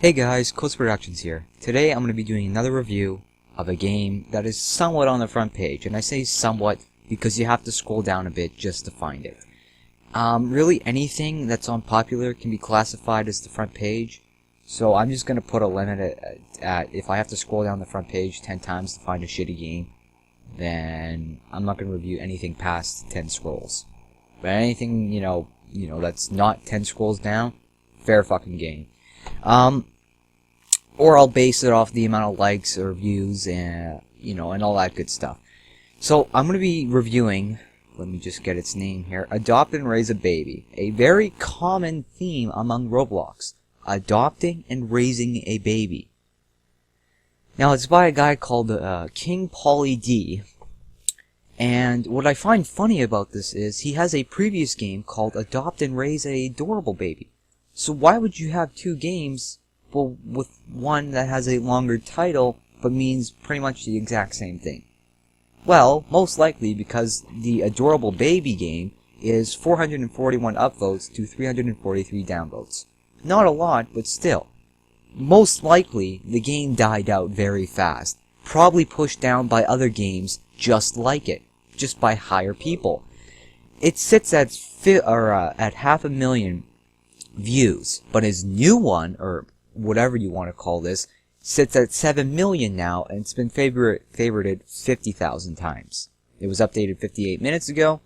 Hey guys, Coast Productions here. Today I'm going to be doing another review of a game that is somewhat on the front page, and I say somewhat because you have to scroll down a bit just to find it. Really anything that's on popular can be classified as the front page, so I'm just going to put a limit at if I have to scroll down the front page 10 times to find a shitty game, then I'm not going to review anything past 10 scrolls. But anything, you know, that's not 10 scrolls down, fair fucking game. Or I'll base it off the amount of likes or views and, and all that good stuff. So I'm going to be reviewing, let me just get its name here, Adopt and Raise a Baby. A very common theme among Roblox. Adopting and raising a baby. Now it's by a guy called King Pauly D. And what I find funny about this is he has a previous game called Adopt and Raise a Adorable Baby. So why would you have two games, well, with one that has a longer title, but means pretty much the exact same thing? Well, most likely because the Adorable Baby game is 441 upvotes to 343 downvotes. Not a lot, but still. Most likely, the game died out very fast. Probably pushed down by other games just like it. Just by higher people. It sits at 500,000 views, but his new one, or whatever you want to call this, sits at 7 million now, and it's been favorited 50,000 times. It was updated 58 minutes ago,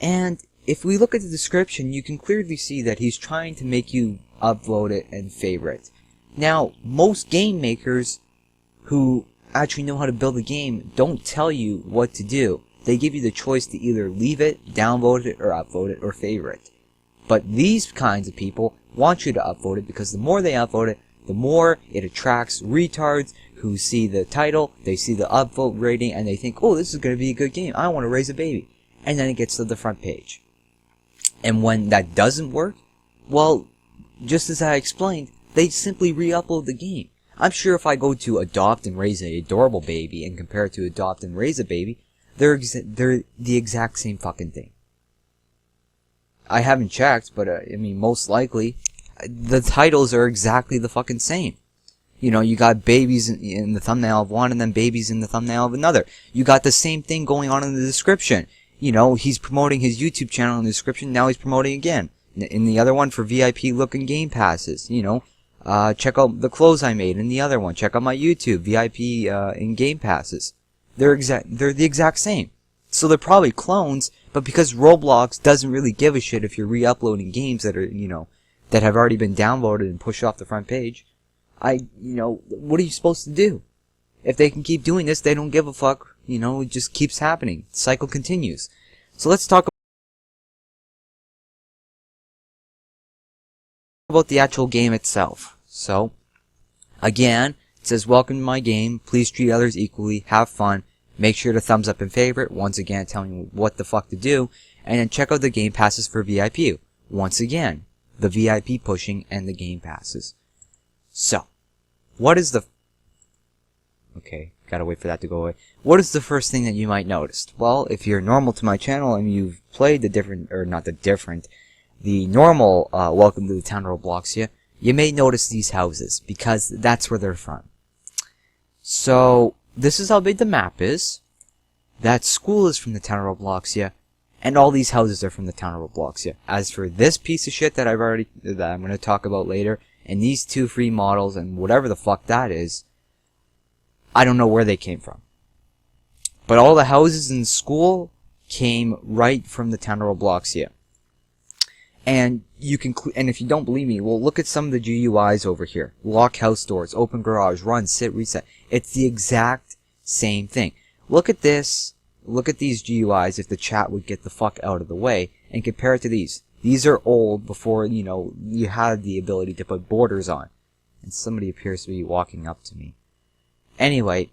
and if we look at the description, you can clearly see that he's trying to make you upvote it and favorite. Now, most game makers who actually know how to build a game don't tell you what to do. They give you the choice to either leave it, downvote it, or upvote it, or favorite it. But these kinds of people want you to upvote it because the more they upvote it, the more it attracts retards who see the title, they see the upvote rating, and they think, oh, this is going to be a good game. I want to raise a baby. And then it gets to the front page. And when that doesn't work, well, just as I explained, they simply re-upload the game. I'm sure if I go to Adopt and Raise a Adorable Baby and compare it to Adopt and Raise a Baby, they're the exact same fucking thing. I haven't checked, but I mean, most likely, the titles are exactly the fucking same. You got babies in the thumbnail of one, and then babies in the thumbnail of another. You got the same thing going on in the description. He's promoting his YouTube channel in the description, now he's promoting again. In the other one for VIP looking game passes, check out the clothes I made in the other one. Check out my YouTube, VIP in game passes. They're the exact same. So they're probably clones, but because Roblox doesn't really give a shit if you're re-uploading games that are, that have already been downloaded and pushed off the front page, what are you supposed to do? If they can keep doing this, they don't give a fuck. It just keeps happening. The cycle continues. So let's talk about the actual game itself. So, again, it says, welcome to my game. Please treat others equally. Have fun. Make sure to thumbs up and favorite, once again telling you what the fuck to do, and then check out the game passes for VIP. Once again, the VIP pushing and the game passes. So, what is the... Okay, gotta wait for that to go away. What is the first thing that you might notice? Well, if you're normal to my channel and you've played the normal Welcome to the Town of Robloxia, you may notice these houses, because that's where they're from. So, this is how big the map is. That school is from the town of Robloxia, and all these houses are from the town of Robloxia. As for this piece of shit that I'm going to talk about later, and these two free models and whatever the fuck that is, I don't know where they came from. But all the houses in the school came right from the town of Robloxia. And you can, and if you don't believe me, well, look at some of the GUIs over here. Lock house doors, open garage, run, sit, reset. It's the exact same thing. Look at this. Look at these GUIs if the chat would get the fuck out of the way, and compare it to these. These are old before, you had the ability to put borders on. And somebody appears to be walking up to me. Anyway,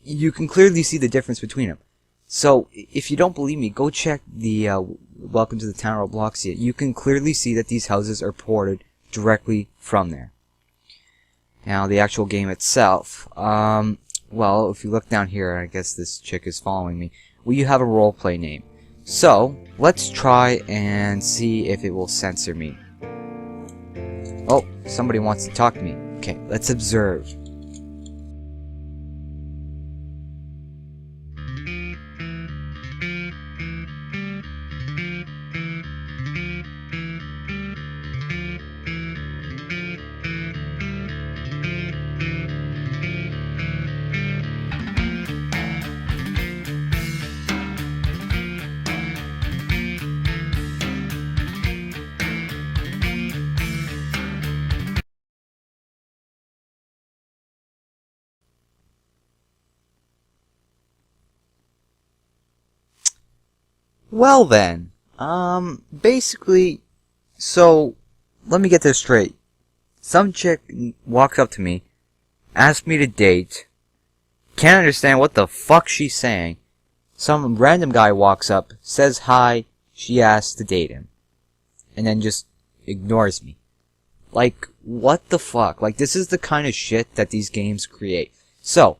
you can clearly see the difference between them. So, if you don't believe me, go check the Welcome to the Town of Robloxia. You can clearly see that these houses are ported directly from there. Now, the actual game itself. Well, if you look down here, I guess this chick is following me. Well, you have a roleplay name. So, let's try and see if it will censor me. Oh, somebody wants to talk to me. Okay, let's observe. Well then, basically, so, let me get this straight. Some chick walks up to me, asks me to date, can't understand what the fuck she's saying. Some random guy walks up, says hi, she asks to date him, and then just ignores me. Like, what the fuck? Like, this is the kind of shit that these games create. So,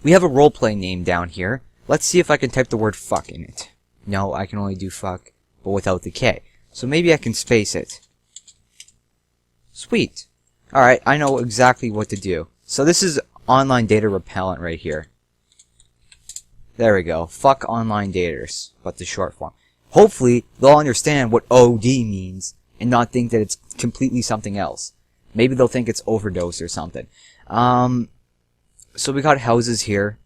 we have a roleplay name down here. Let's see if I can type the word fuck in it. No, I can only do fuck, but without the K. So maybe I can space it. Sweet. Alright, I know exactly what to do. So this is online data repellent right here. There we go. Fuck online daters, but the short form. Hopefully, they'll understand what OD means and not think that it's completely something else. Maybe they'll think it's overdose or something. So we got houses here.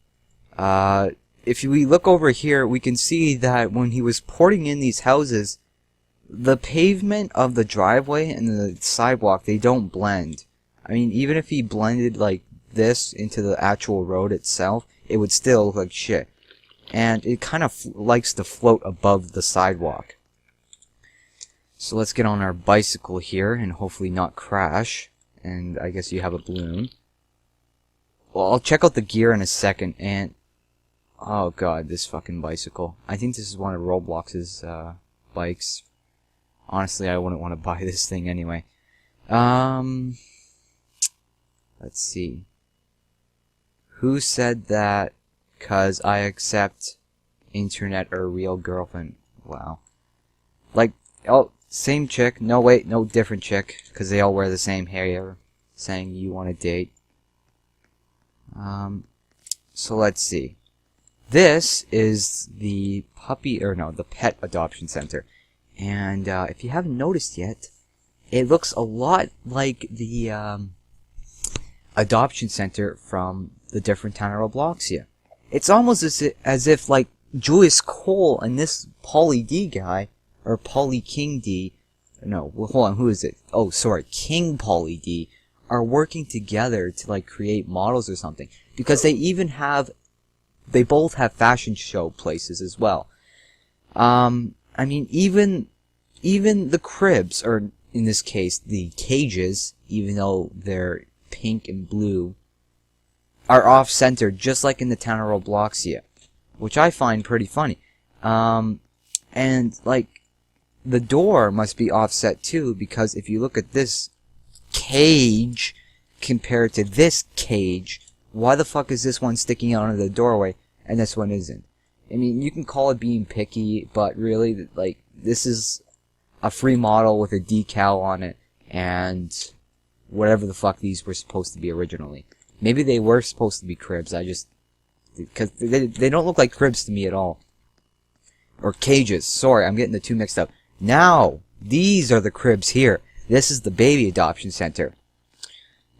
If we look over here, we can see that when he was porting in these houses, the pavement of the driveway and the sidewalk, they don't blend. I mean, even if he blended like this into the actual road itself, it would still look like shit. And it kind of likes to float above the sidewalk. So let's get on our bicycle here and hopefully not crash. And I guess you have a balloon. Well, I'll check out the gear in a second, and oh god, this fucking bicycle. I think this is one of Roblox's bikes. Honestly, I wouldn't want to buy this thing anyway. Let's see. Who said that? 'Cause I accept internet or real girlfriend. Wow. Like, oh, same chick. No, wait, no, different chick. 'Cause they all wear the same hair. Saying you want to date. So let's see. This is the the pet adoption center. And, if you haven't noticed yet, it looks a lot like the, adoption center from the different town of Robloxia. It's almost as if, like, Julius Cole and this Pauly D guy, or Pauly King D, no, well, hold on, who is it? Oh, sorry, King Pauly D, are working together to, like, create models or something. Because they both have fashion show places as well. I mean, even the cribs, or in this case, the cages, even though they're pink and blue, are off-centered, just like in the town of Robloxia, which I find pretty funny. And, like, the door must be offset too, because if you look at this cage compared to this cage, why the fuck is this one sticking out of the doorway and this one isn't? I mean, you can call it being picky, but really, like, this is a free model with a decal on it, and whatever the fuck these were supposed to be originally. Maybe they were supposed to be cribs, because they don't look like cribs to me at all. Or cages, sorry, I'm getting the two mixed up. Now, these are the cribs here. This is the baby adoption center.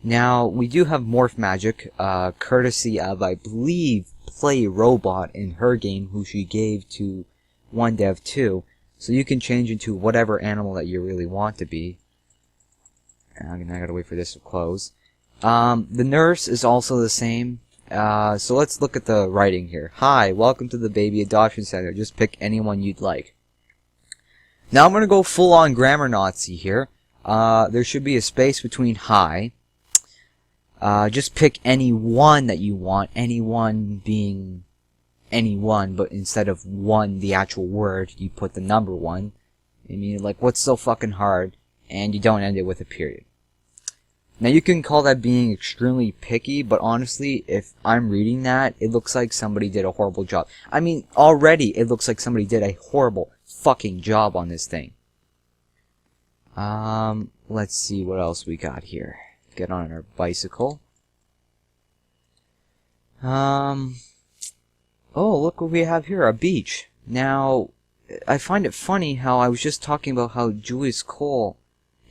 Now, we do have morph magic, courtesy of, I believe, Play Robot in her game, who she gave to 1Dev2. So you can change into whatever animal that you really want to be. And I gotta wait for this to close. The nurse is also the same. So let's look at the writing here. Hi, welcome to the baby adoption center. Just pick anyone you'd like. Now I'm gonna go full on grammar Nazi here. There should be a space between hi. Just pick any one that you want, anyone being anyone, but instead of one, the actual word, you put the number 1. I mean, like, what's so fucking hard? And you don't end it with a period. Now, you can call that being extremely picky, but honestly, if I'm reading that, it looks like somebody did a horrible job. I mean, already, it looks like somebody did a horrible fucking job on this thing. Let's see what else we got here. Get on our bicycle. Oh, look what we have here, a beach. Now, I find it funny how I was just talking about how Julius Cole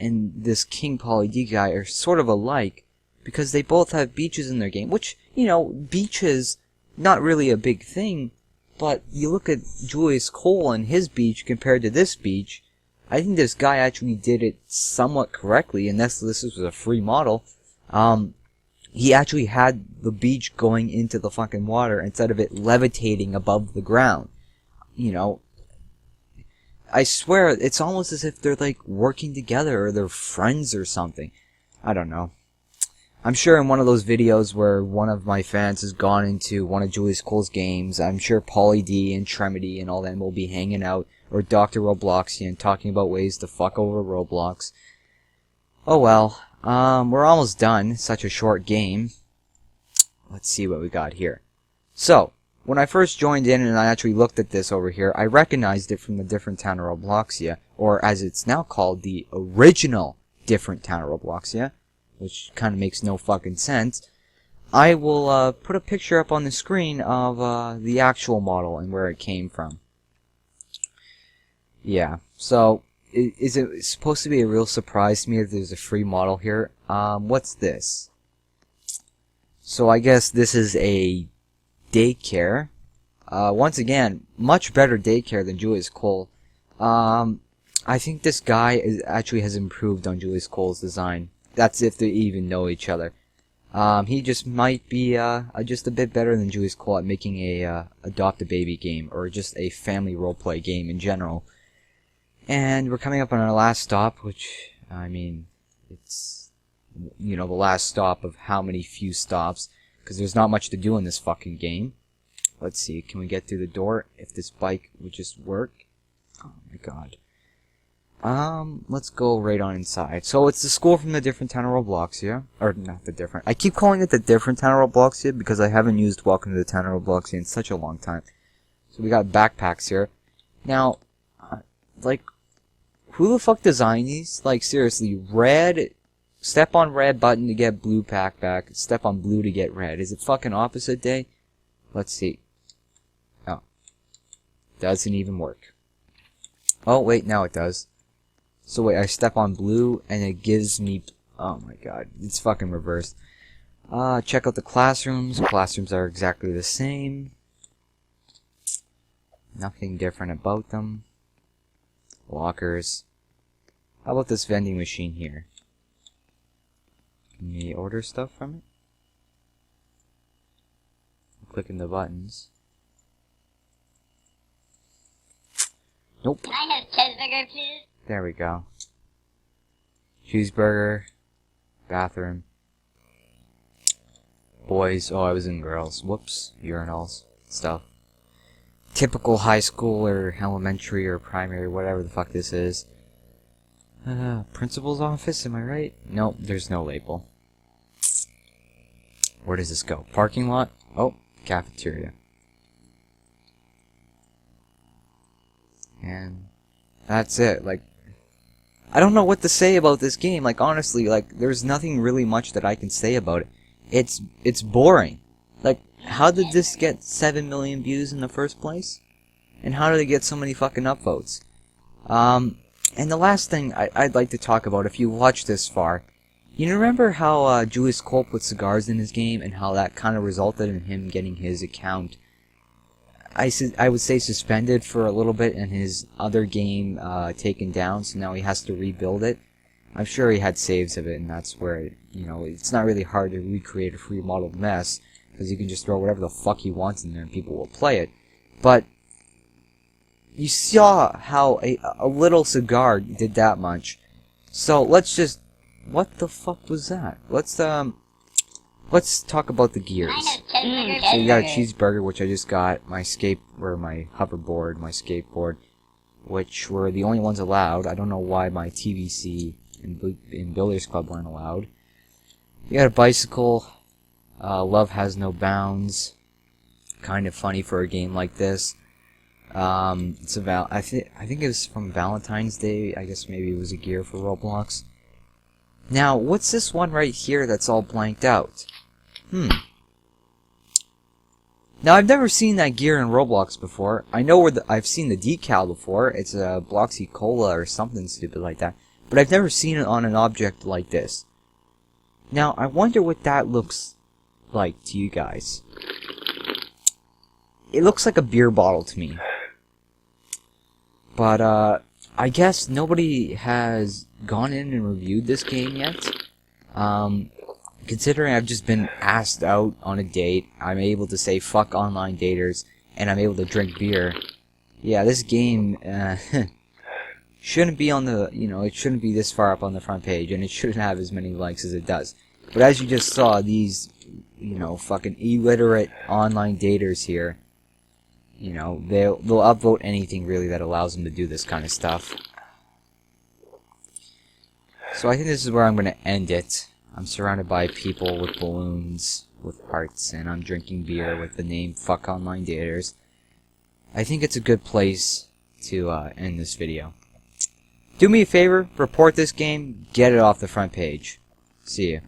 and this King Pauly D guy are sort of alike, because they both have beaches in their game, which, you know, beaches, not really a big thing, but you look at Julius Cole and his beach compared to this beach, I think this guy actually did it somewhat correctly, and this was a free model. He actually had the beach going into the fucking water instead of it levitating above the ground. You know, I swear, it's almost as if they're like working together or they're friends or something. I don't know. I'm sure in one of those videos where one of my fans has gone into one of Julius Cole's games, I'm sure Pauly D and Tremedy and all them will be hanging out, or Dr. Robloxian talking about ways to fuck over Roblox. Oh well, we're almost done. Such a short game. Let's see what we got here. So, when I first joined in and I actually looked at this over here, I recognized it from the Different Town of Robloxia, or as it's now called, the original Different Town of Robloxia, which kind of makes no fucking sense. I will put a picture up on the screen of the actual model and where it came from. Yeah, so is it supposed to be a real surprise to me that there's a free model here? What's this? So I guess this is a Daycare. Once again, much better Daycare than Julius Cole. I think this guy actually has improved on Julius Cole's design. That's if they even know each other. He just might be just a bit better than Julius Cole at making a adopt a baby game, or just a family roleplay game in general. And we're coming up on our last stop, which, I mean, it's, you know, the last stop of how many few stops, because there's not much to do in this fucking game. Let's see, can we get through the door if this bike would just work? Oh my god. Let's go right on inside. So it's the school from the Different Town of Robloxia. Or, not the different. I keep calling it the Different Town of Robloxia because I haven't used Welcome to the Town of Robloxia in such a long time. So we got backpacks here. Now, like, who the fuck designed these? Like, seriously, red, step on red button to get blue backpack, step on blue to get red. Is it fucking opposite day? Let's see. Oh. Doesn't even work. Oh, wait, now it does. So wait, I step on blue, and it gives me... Oh my god, it's fucking reversed. Check out the classrooms. Classrooms are exactly the same. Nothing different about them. Lockers. How about this vending machine here? Can we order stuff from it? Clicking the buttons. Nope. Can I have cheeseburger, please? There we go. Cheeseburger. Bathroom. Boys. Oh, I was in girls. Whoops. Urinals. Stuff. Typical high school or elementary or primary, whatever the fuck this is. Principal's office, am I right? Nope, there's no label. Where does this go? Parking lot? Oh, cafeteria. And that's it. Like, I don't know what to say about this game. Like, honestly, like, there's nothing really much that I can say about it. It's boring. Like, how did this get 7 million views in the first place? And how did it get so many fucking upvotes? And the last thing I'd like to talk about, if you watched this far, you remember how Julius Cole put cigars in his game, and how that kind of resulted in him getting his account, I would say, suspended for a little bit, and his other game taken down, so now he has to rebuild it. I'm sure he had saves of it, and that's where, you know, it's not really hard to recreate a free model mess, because you can just throw whatever the fuck he wants in there and people will play it. But you saw how a little cigar did that much. So let's just... What the fuck was that? Let's talk about the gears. So you got a cheeseburger, which I just got, my hoverboard, my skateboard, which were the only ones allowed. I don't know why my TVC and Billiards Club weren't allowed. You got a bicycle. Love has no bounds. Kind of funny for a game like this. It's about I think it was from Valentine's Day. I guess maybe it was a gear for Roblox. Now, what's this one right here that's all blanked out? Now, I've never seen that gear in Roblox before. I know where I've seen the decal before. It's a Bloxy Cola or something stupid like that. But I've never seen it on an object like this. Now, I wonder what that looks like to you guys. It looks like a beer bottle to me. But, I guess nobody has gone in and reviewed this game yet. Considering I've just been asked out on a date, I'm able to say fuck online daters, and I'm able to drink beer. Yeah, this game, shouldn't be on the, it shouldn't be this far up on the front page, and it shouldn't have as many likes as it does. But as you just saw, these, fucking illiterate online daters here, they'll upvote anything really that allows them to do this kind of stuff. So I think this is where I'm going to end it. I'm surrounded by people with balloons, with hearts, and I'm drinking beer with the name Fuck Online Daters. I think it's a good place to end this video. Do me a favor, report this game, get it off the front page. See ya.